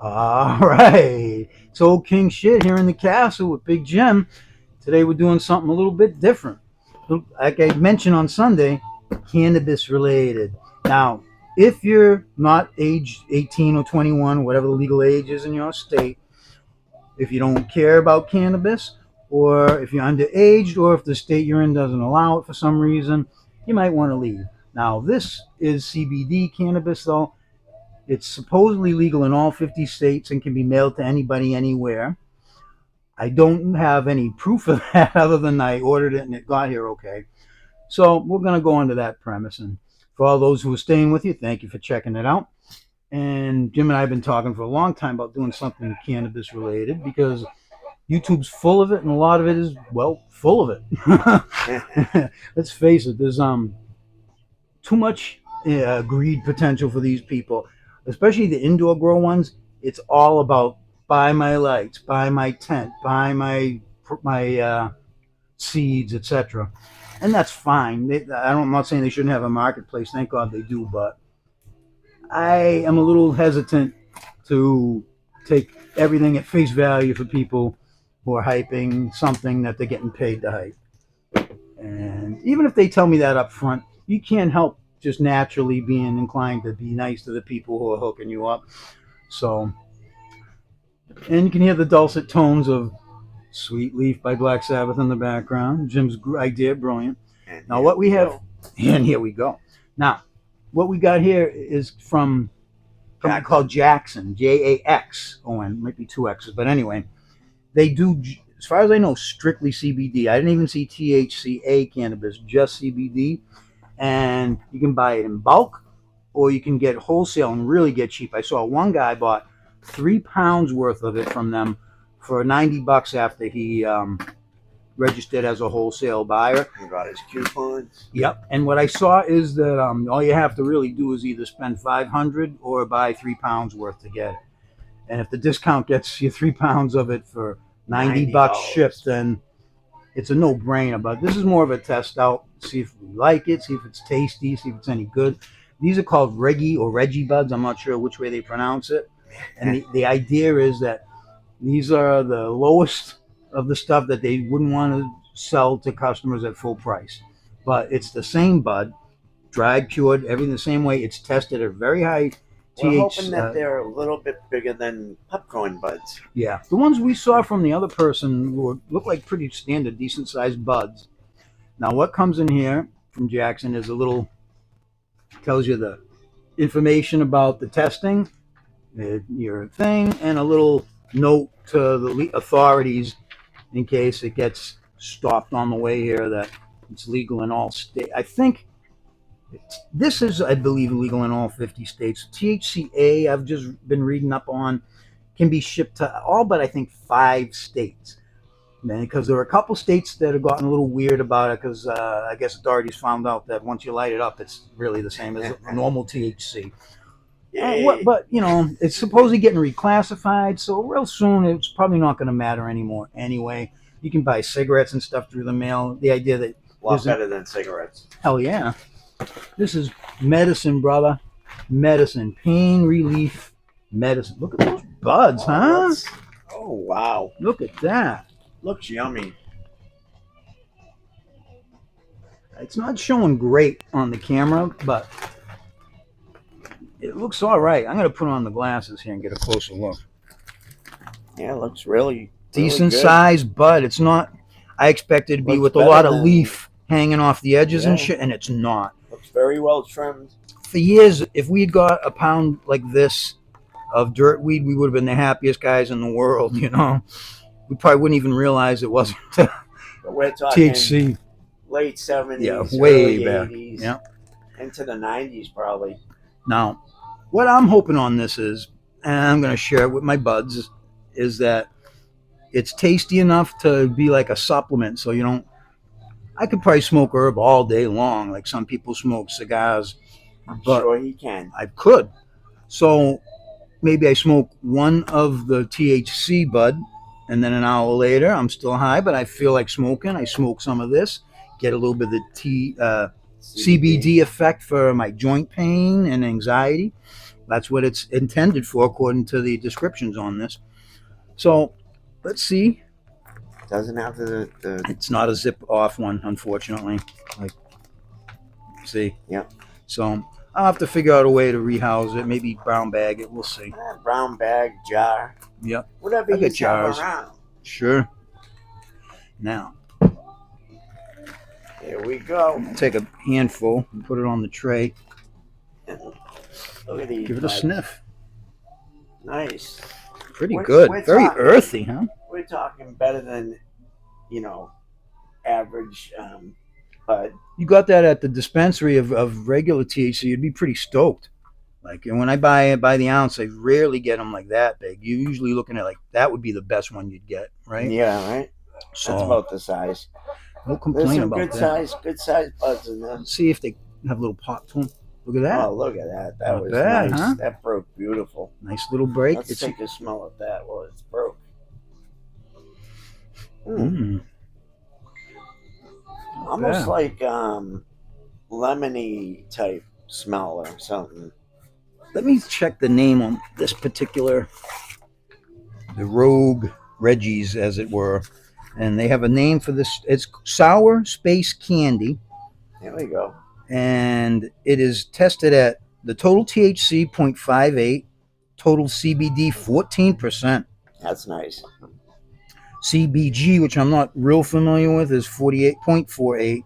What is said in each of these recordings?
All right. It's old King Shit here in the castle with Big Jim. Today we're doing something a little bit different. Like I mentioned on Sunday, cannabis related. Now, if you're not age 18 or 21, whatever the legal age is in your state, if you don't care about cannabis, or if you're underage, or if the state you're in doesn't allow it for some reason, you might want to leave. Now, this is CBD cannabis, though. It's supposedly legal in all 50 states and can be mailed to anybody anywhere. I don't have any proof of that other than I ordered it and it got here okay. So we're going to go into that premise. And for all those who are staying with you, thank you for checking it out. And Jim and I have been talking for a long time about doing something cannabis related because YouTube's full of it and a lot of it is, well, full of it. Let's face it, there's too much greed potential for these people, especially the indoor grow ones. It's all about buy my lights, buy my tent, buy my seeds, etc. And that's fine. I'm not saying they shouldn't have a marketplace. Thank God they do, but I am a little hesitant to take everything at face value for people who are hyping something that they're getting paid to hype. And even if they tell me that up front, you can't help just naturally being inclined to be nice to the people who are hooking you up. So, and you can hear the dulcet tones of Sweet Leaf by Black Sabbath in the background. Jim's idea, brilliant. And Now, what we have, and here we go. Now, what we got here is from a company called Jackson, Jaxon, might be two X's, but anyway, they do, as far as I know, strictly CBD. I didn't even see THCA cannabis, just CBD. And you can buy it in bulk or you can get wholesale and really get cheap. I saw one guy bought 3 pounds worth of it from them for $90 after he registered as a wholesale buyer. He got his coupons. Yep. And what I saw is that all you have to really do is either spend $500 or buy 3 pounds worth to get it. And if the discount gets you 3 pounds of it for $90 shipped, then it's a no-brainer. But this is more of a test out, see if we like it, see if it's tasty, see if it's any good. These are called Reggie or Reggie buds. I'm not sure which way they pronounce it. And the idea is that these are the lowest of the stuff that they wouldn't want to sell to customers at full price. But it's the same bud, dried, cured, everything the same way. It's tested at very high We're hoping that they're a little bit bigger than popcorn buds. Yeah, the ones we saw from the other person look like pretty standard, decent sized buds. Now, what comes in here from Jackson is a little, tells you the information about the testing, your thing, and a little note to the authorities in case it gets stopped on the way here that it's legal in all states. I think this is, I believe, legal in all 50 states. THCA, I've just been reading up on, can be shipped to all but I think 5 states. Because there are a couple states that have gotten a little weird about it because I guess authorities found out that once you light it up, it's really the same as normal THC. But, you know, it's supposedly getting reclassified, so real soon it's probably not going to matter anymore anyway. You can buy cigarettes and stuff through the mail. The idea that a lot better than cigarettes. Hell yeah. This is medicine, brother. Medicine. Pain relief medicine. Look at those buds, huh? Oh, wow. Look at that. Looks yummy. It's not showing great on the camera, but it looks all right. I'm going to put on the glasses here and get a closer look. Yeah, it looks really decent sized bud. It's not, I expected to be with a lot of leaf hanging off the edges and shit, and it's not. Looks very well trimmed. For years, if we'd got a pound like this of dirt weed, we would have been the happiest guys in the world, you know. We probably wouldn't even realize it wasn't but we're talking THC. Late 70s, yeah, way early back. 80s, yeah, into the 90s probably. Now, what I'm hoping on this is, and I'm going to share it with my buds, is that it's tasty enough to be like a supplement. So you don't, I could probably smoke herb all day long, like some people smoke cigars. But sure he can. I could. So maybe I smoke one of the THC bud, and then an hour later I'm still high, but I feel like smoking. I smoke some of this, get a little bit of the CBD effect for my joint pain and anxiety. That's what it's intended for, according to the descriptions on this. So let's see. Doesn't have the It's not a zip off one, unfortunately. Like, see. Yeah. So I'll have to figure out a way to rehouse it. Maybe brown bag it. We'll see. brown bag, jar. Yep. Whatever I you get have jars. around. Sure. Now, here we go. take a handful and put it on the tray. Look at these. Give it a sniff. Nice. Pretty good. Very talking, earthy, huh? We're talking better than, average. But you got that at the dispensary of regular THC, you'd be pretty stoked. Like, and when I buy the ounce, I rarely get them like that big. You're usually looking at like that would be the best one you'd get, right? Yeah, right. So that's about the size. No complaint about that. Good size buds in there. Let's see if they have a little pop to them. Look at that. Oh, look at that. That Not was bad, nice. Huh? That broke beautiful. Nice little break. Let's take a smell of that. Well, it's broke. Almost like lemony type smell or something. Let me check the name on this particular, the Rogue Reggie's, as it were. And they have a name for this. It's Sour Space Candy. There we go. And it is tested at the total THC 0.58, total CBD 14%. That's nice. CBG, which I'm not real familiar with, is 48.48.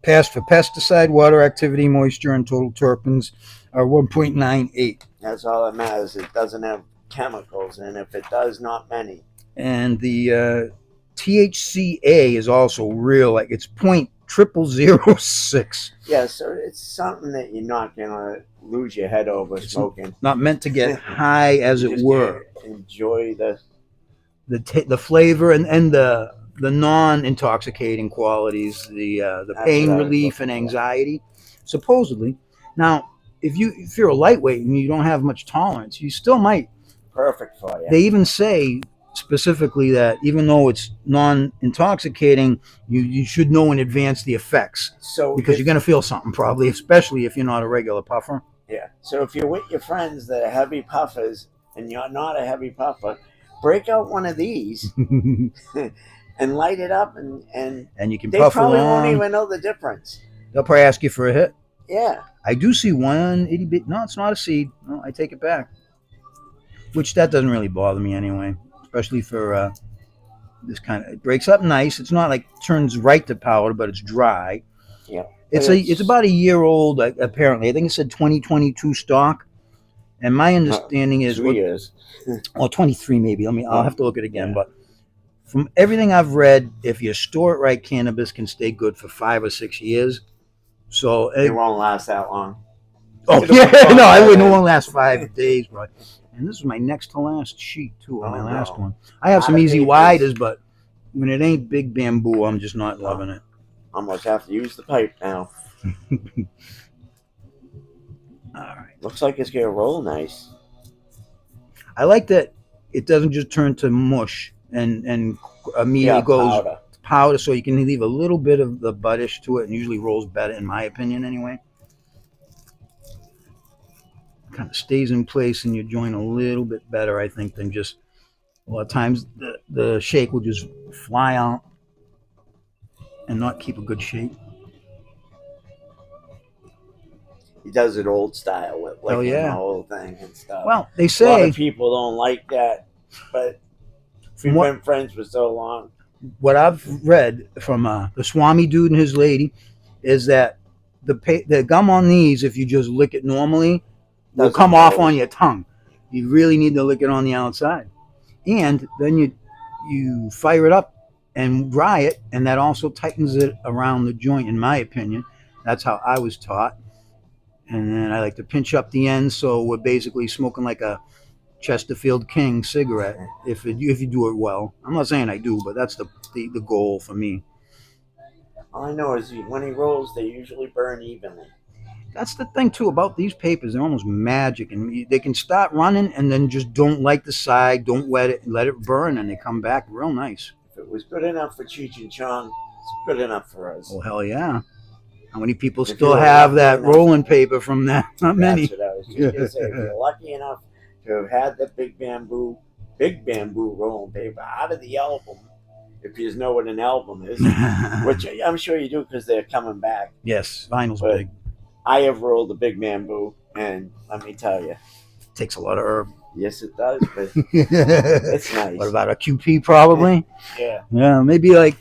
Passed for pesticide, water activity, moisture, and total terpenes are 1.98. That's all that matters. It doesn't have chemicals, and if it does, not many. And the THCA is also real, like it's 0.0006. Yeah, so it's something that you're not gonna lose your head over smoking. Not meant to get high, as it were. Enjoy the flavor and the non-intoxicating qualities, the pain relief and anxiety, supposedly. Now, if you're a lightweight and you don't have much tolerance, you still might. Perfect for you. They even say specifically that even though it's non-intoxicating, you should know in advance the effects. So because you're going to feel something probably, especially if you're not a regular puffer. Yeah. So if you're with your friends that are heavy puffers and you're not a heavy puffer, break out one of these and light it up, and you can they puff probably along. won't even know the difference. They'll probably ask you for a hit. Yeah. I do see one itty bit. No, it's not a seed. No, I take it back. Which that doesn't really bother me anyway, especially for this kind of. It breaks up nice. It's not like turns right to powder, but it's dry. Yeah. It's about a year old apparently. I think it said 2022 stock, and my understanding is 2 years. Or 23 maybe. I'll have to look at it again, but from everything I've read, if you store it right, cannabis can stay good for 5 or 6 years. So it won't last that long. Oh yeah, no, I wouldn't. It won't last 5 days, bro. And this is my next to last sheet too, my last one. I have some easy widers, but when it ain't big bamboo, I'm just not loving it. Almost have to use the pipe now. All right. Looks like it's gonna roll nice. I like that it doesn't just turn to mush and immediately goes powder, so you can leave a little bit of the buddish to it, and usually rolls better, in my opinion, anyway. Kind of stays in place in your joint a little bit better, I think, than just a lot of times the shake will just fly out and not keep a good shape. He does it old style with the whole thing and stuff. Well, they say a lot of people don't like that, but we've been friends for so long. What I've read from the Swami dude and his lady is that the gum on these, if you just lick it normally, will come off on your tongue. You really need to lick it on the outside, and then you fire it up and dry it, and that also tightens it around the joint. In my opinion, that's how I was taught. And then I like to pinch up the ends, so we're basically smoking like a Chesterfield King cigarette. If you do it well, I'm not saying I do, but that's the goal for me. All I know is when he rolls, they usually burn evenly. That's the thing too about these papers; they're almost magic, and they can start running and then just don't light the side, don't wet it, let it burn, and they come back real nice. If it was good enough for Cheech and Chong, it's good enough for us. Oh hell yeah! How many people If still you were have lucky that enough, rolling paper from that? Not many. that's what I was just gonna say. If you're lucky enough to have had the big bamboo rolling paper out of the album, if you know what an album is, which I'm sure you do because they're coming back. Yes, vinyl's But big. I have rolled a big bamboo, and let me tell you, Takes a lot of herb. yes, it does. But it's nice. What about a QP? Probably. Yeah. Yeah, maybe like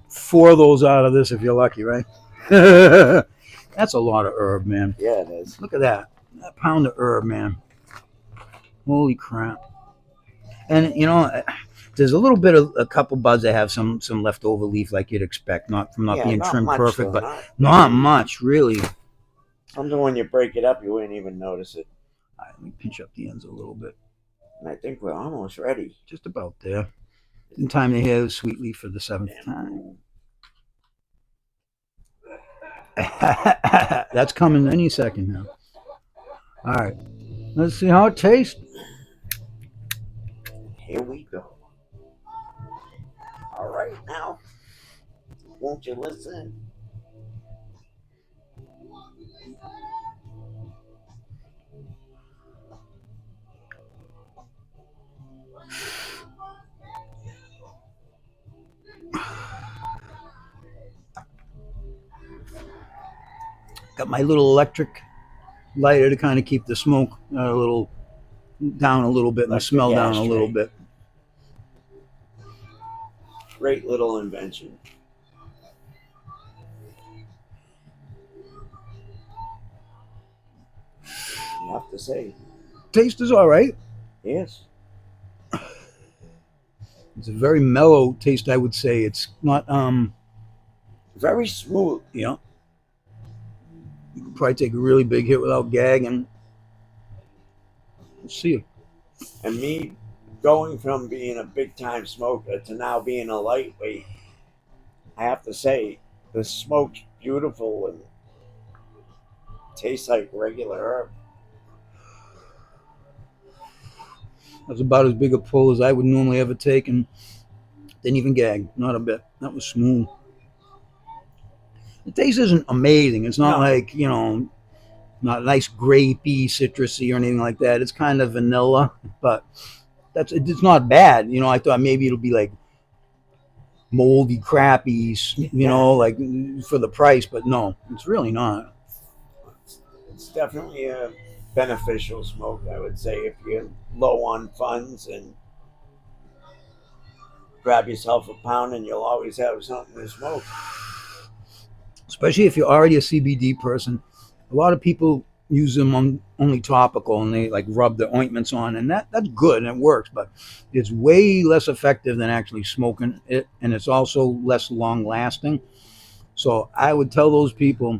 4 of those out of this if you're lucky, right? That's a lot of herb, man. Yeah, it is. Look at that. That pound of herb, man. Holy crap. And there's a little bit of a couple buds that have some leftover leaf like you'd expect, not from not Yeah, being not trimmed much, perfect, though. but not much really. Something when you break it up, you wouldn't even notice it. All right, let me pinch up the ends a little bit. And I think we're almost ready. Just about there. In time to hear the sweet leaf for the 7th time. That's coming any second now. All right, let's see how it tastes. Here we go. All right, now, won't you listen? Got my little electric lighter to kind of keep the smoke a little down a little bit and the Electric smell down a little ashtray. bit. Great little invention. You have to say, Taste is all right. yes. It's a very mellow taste, I would say. It's not Very smooth. you know, you could probably take a really big hit without gagging. Let's see. And me going from being a big time smoker to now being a lightweight, I have to say, the smoke's beautiful and tastes like regular herb. That's about as big a pull as I would normally ever take, and didn't even gag, not a bit. That was smooth. The taste isn't amazing. It's not No. like not nice grapey, citrusy, or anything like that. It's kind of vanilla, but it's not bad. I thought maybe it'll be like moldy, crappy, like for the price, but no, it's really not. It's definitely a beneficial smoke, I would say, if you're low on funds and grab yourself a pound and you'll always have something to smoke. Especially if you're already a CBD person. A lot of people use them only topical and they like rub the ointments on, and that's good and it works, but it's way less effective than actually smoking it, and it's also less long lasting. So I would tell those people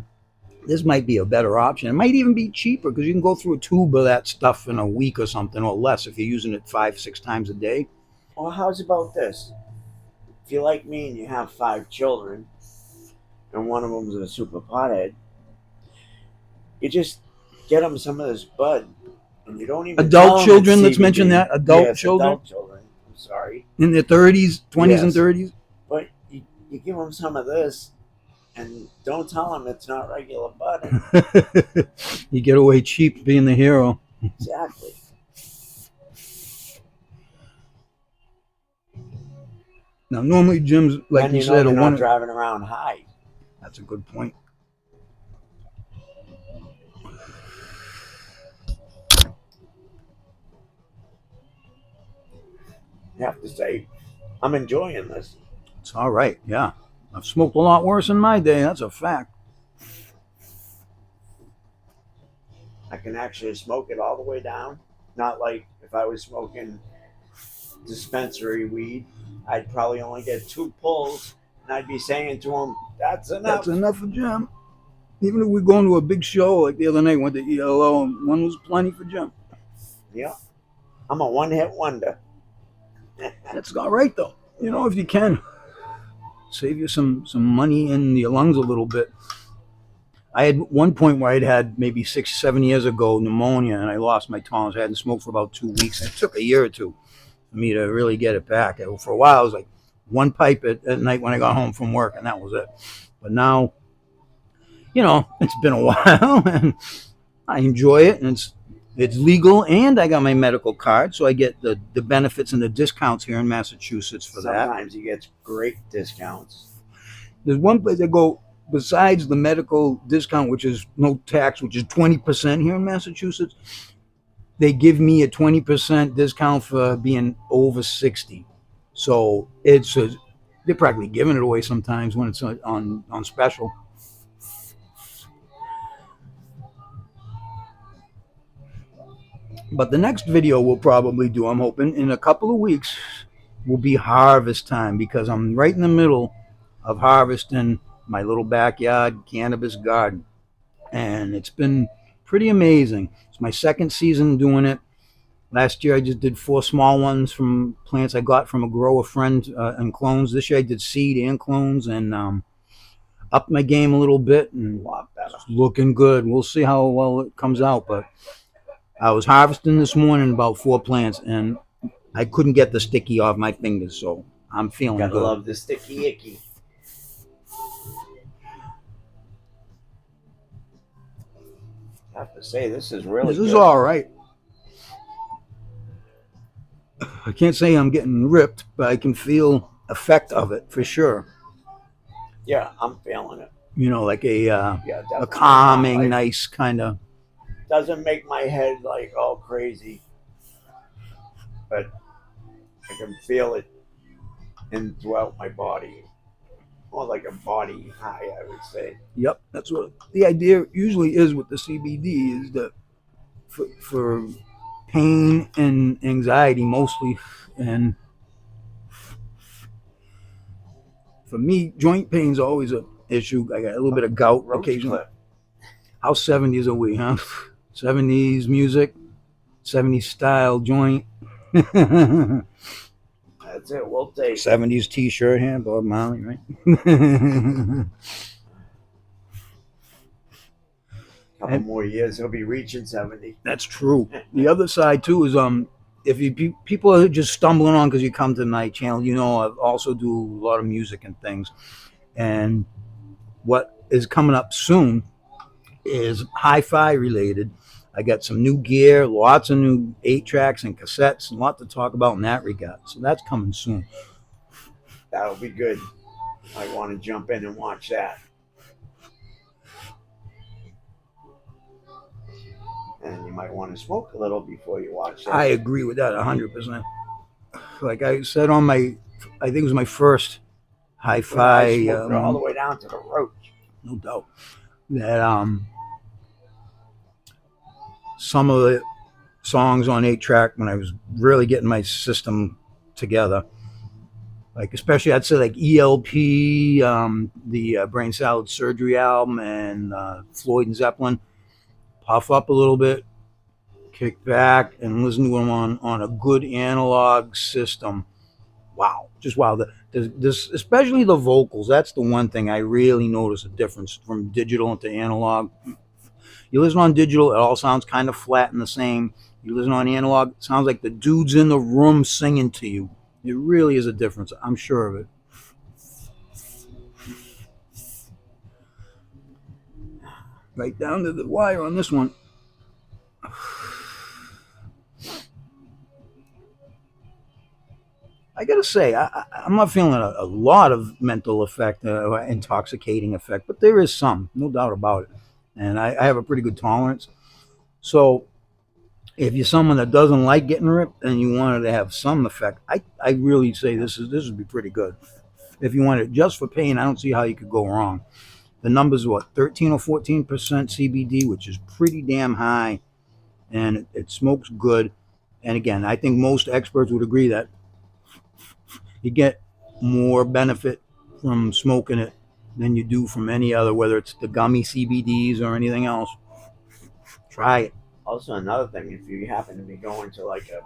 this might be a better option. It might even be cheaper because you can go through a tube of that stuff in a week or something, or less if you're using it 5-6 times a day. Well, how's about this? If you're like me and you have 5 children and one of them's a super pothead, you just get them some of this bud and you don't even tell Adult them children, it's let's mention CBD. that. Adult Yes, children adult children. I'm sorry. in their 30s, 20s, and Yes. 30s. But you give them some of this and don't tell them it's not regular bud. You get away cheap being the hero. Exactly. Now, normally gyms, like And you you know said, you're are not one. driving around high. That's a good point. You have to say, I'm enjoying this. It's all right. Yeah, I've smoked a lot worse in my day. That's a fact. I can actually smoke it all the way down. Not like if I was smoking dispensary weed, I'd probably only get 2 pulls, and I'd be saying to him, "That's enough." That's enough for Jim. Even if we're going to a big show, like the other night, went to ELO, and one was plenty for Jim. Yeah, I'm a one-hit wonder. That's all right though. If you can save you some money in your lungs a little bit. I had one point where I'd had maybe 6-7 years ago pneumonia, and I lost my tolerance. I hadn't smoked for about 2 weeks. It took a year or two for me to really get it back. For a while, it was like one pipe at night when I got home from work, and that was it. But now, it's been a while, and I enjoy it, and it's legal, and I got my medical card, so I get the benefits and the discounts here in Massachusetts for that. Sometimes you get great discounts. There's one place I go besides the medical discount, which is no tax, which is 20% here in Massachusetts. They give me a 20% discount for being over 60. So they're practically giving it away sometimes when it's on special. But the next video we'll probably do, I'm hoping, in a couple of weeks, will be harvest time, because I'm right in the middle of harvesting my little backyard cannabis garden. And it's been pretty amazing. It's my second season doing it. Last year I just did 4 small ones from plants I got from a grower friend and clones. This year I did seed and clones, and upped my game a little bit, and it's looking good. We'll see how well it comes out. But I was harvesting this morning about 4 plants, and I couldn't get the sticky off my fingers, so I'm feeling Gotta good. love the sticky icky. I have to say, this is really This is good. all right. I can't say I'm getting ripped, but I can feel effect of it for sure. Yeah, I'm feeling it. Like a Yeah, definitely. calming, Like, nice kind of. doesn't make my head like all crazy, but I can feel it in throughout my body. More like a body high, I would say. Yep, that's what the idea usually is with the CBD, is that for pain and anxiety mostly, and for me, joint pain's always an issue. I got a little bit of gout Roach occasionally. clip. How 70s are we, huh? 70s music, 70s style joint. That's it. We'll take 70s t-shirt here, Bob Marley, right? a couple more years. He'll be reaching 70. That's true. The other side too is if people are just stumbling on because you come to my channel, I also do a lot of music and things. And what is coming up soon is hi-fi related. I got some new gear, lots of new 8-tracks and cassettes, and a lot to talk about in that regard. So that's coming soon. That'll be good. I want to jump in and watch that. And you might want to smoke a little before you watch that. I agree with that 100%. Like I said on I think it was my first hi-fi. I smoked all the way down to the roach. No doubt. That some of the songs on 8-track, when I was really getting my system together, like especially I'd say like ELP, the Brain Salad Surgery album, and Floyd and Zeppelin, puff up a little bit, kick back, and listen to them on a good analog system. Wow, just wow. This, especially the vocals, that's the one thing I really notice a difference from digital into analog. You listen on digital, it all sounds kind of flat and the same. You listen on analog, it sounds like the dude's in the room singing to you. It really is a difference. I'm sure of it. Right down to the wire on this one. I gotta say, I'm not feeling a lot of mental effect, or intoxicating effect, but there is some, no doubt about it. And I have a pretty good tolerance. So if you're someone that doesn't like getting ripped and you wanted to have some effect, I really say this would be pretty good. If you want it just for pain, I don't see how you could go wrong. The number's what, 13 or 14% CBD, which is pretty damn high, and it smokes good. And again, I think most experts would agree that you get more benefit from smoking it than you do from any other, whether it's the gummy CBDs or anything else. Try it. Also, another thing, if you happen to be going to like a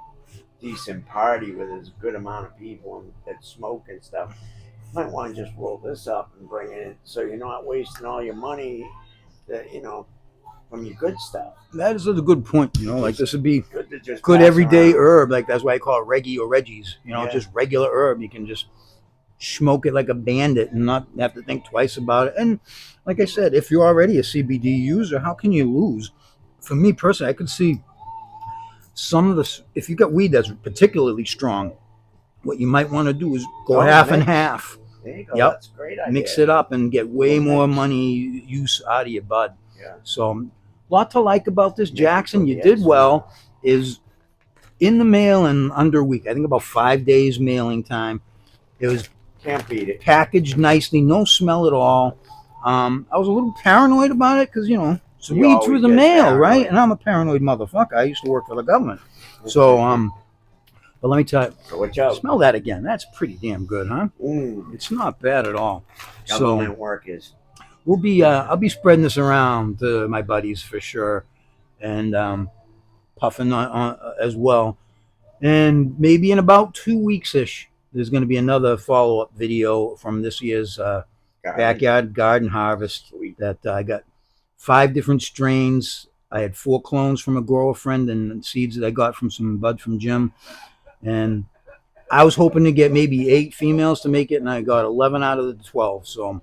decent party where there's a good amount of people that smoke and stuff, you might want to just roll this up and bring it in, so you're not wasting all your money that from your good stuff. That is a good point. Like this would be good to just good pass everyday around. herb. Like that's why I call it Reggie or Reggie's. Yeah. Just regular herb. You can just smoke it like a bandit and not have to think twice about it. And like I said, if you're already a CBD user, how can you lose? For me personally, I could see some of the, if you got weed that's particularly strong, what you might want to do is go Oh, half and mix. half. There you go. Yep. That's a great Mix idea. it up and get way Little more mix. money use out of your bud. Yeah. So, a lot to like about this, Make it Jackson. go You the did extra well. mile. Is in the mail in under a week. I think about 5 days mailing time. It was Can't beat it. packaged nicely, no smell at all. I was a little paranoid about it because, you know, it's You weed through always the get mail, right? paranoid. And I'm a paranoid motherfucker. I used to work for the government. So, but let me tell you, So watch out. smell that again. That's pretty damn good, huh? Mm, It's not bad at all. government So work is. we'll be, I'll be spreading this around to my buddies for sure, and puffing on as well. And maybe in about 2 weeks ish, there's going to be another follow up video from this year's backyard garden harvest. Sweet. That I got 5 different strains. I had 4 clones from a grower friend and seeds that I got from some bud from Jim. And I was hoping to get maybe 8 females to make it, and I got 11 out of the 12. So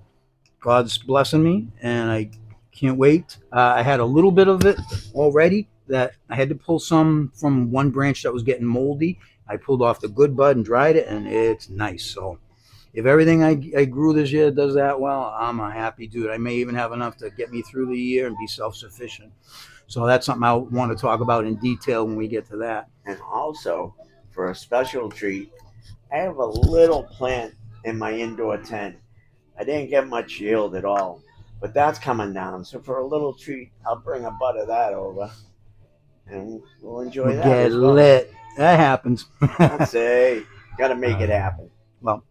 God's blessing me, and I can't wait. I had a little bit of it already that I had to pull some from one branch that was getting moldy. I pulled off the good bud and dried it, and it's nice. So if everything I grew this year does that well, I'm a happy dude. I may even have enough to get me through the year and be self-sufficient. So that's something I want to talk about in detail when we get to that. And also, for a special treat, I have a little plant in my indoor tent. I didn't get much yield at all, but that's coming down. So for a little treat, I'll bring a bud of that over, and we'll enjoy that Get as well. lit. That happens. I'd say, gotta make it happen. Well,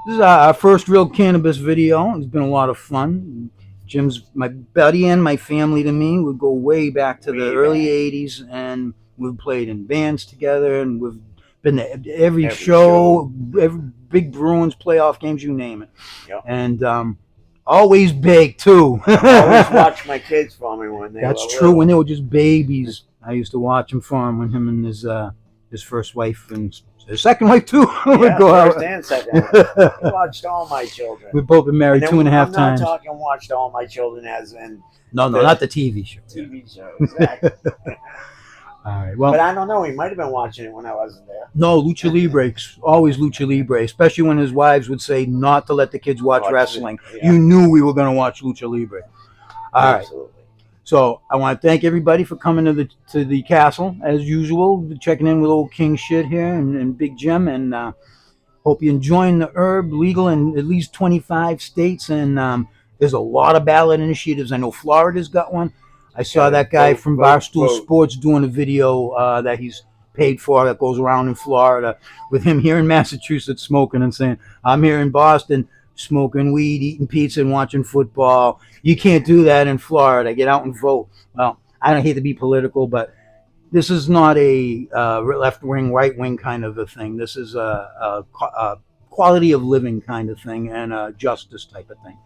this is our first real cannabis video. It's been a lot of fun. Jim's my buddy and my family to me. We go way back to the early '80s, and we've played in bands together, and we've been to every show, every big Bruins playoff games, you name it. Yep. And always big too. I always watch my kids for me when they That's were true. little. When they were just babies, I used to watch him for him when him and his first wife and his second wife too would Yeah, go first out. and second. I watched all my children. We've both been married And two and a half I'm times. not talking watched all my children as in No, not the TV show. TV show. Exactly. All right. Well, But I don't know. He might have been watching it when I wasn't there. no, Lucha Libre, always Lucha Libre, especially when his wives would say not to let the kids watch wrestling. Yeah. You knew we were going to watch Lucha Libre. All right. Absolutely. So I want to thank everybody for coming to the castle as usual, checking in with old King Shit here and Big Jim, and hope you're enjoying the herb, legal in at least 25 states, and there's a lot of ballot initiatives. I know Florida's got one. I saw that guy from Barstool Sports doing a video that he's paid for that goes around in Florida with him here in Massachusetts smoking and saying, I'm here in Boston smoking weed, eating pizza, and watching football. You can't do that in Florida. Get out and vote. Well, I don't hate to be political, but this is not a left wing, right wing kind of a thing. This is a quality of living kind of thing and a justice type of thing.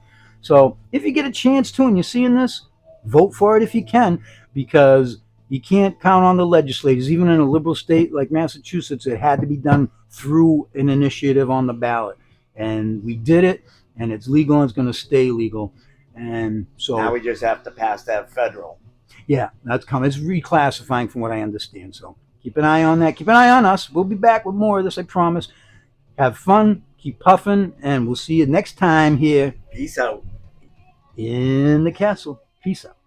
So if you get a chance to and you're seeing this, vote for it if you can, because you can't count on the legislators. Even in a liberal state like Massachusetts, it had to be done through an initiative on the ballot. And we did it, and it's legal, and it's going to stay legal. And so now we just have to pass that federal. Yeah, that's coming. It's reclassifying from what I understand. So keep an eye on that. Keep an eye on us. We'll be back with more of this, I promise. Have fun, keep puffing, and we'll see you next time here Peace out. in the castle. Peace out.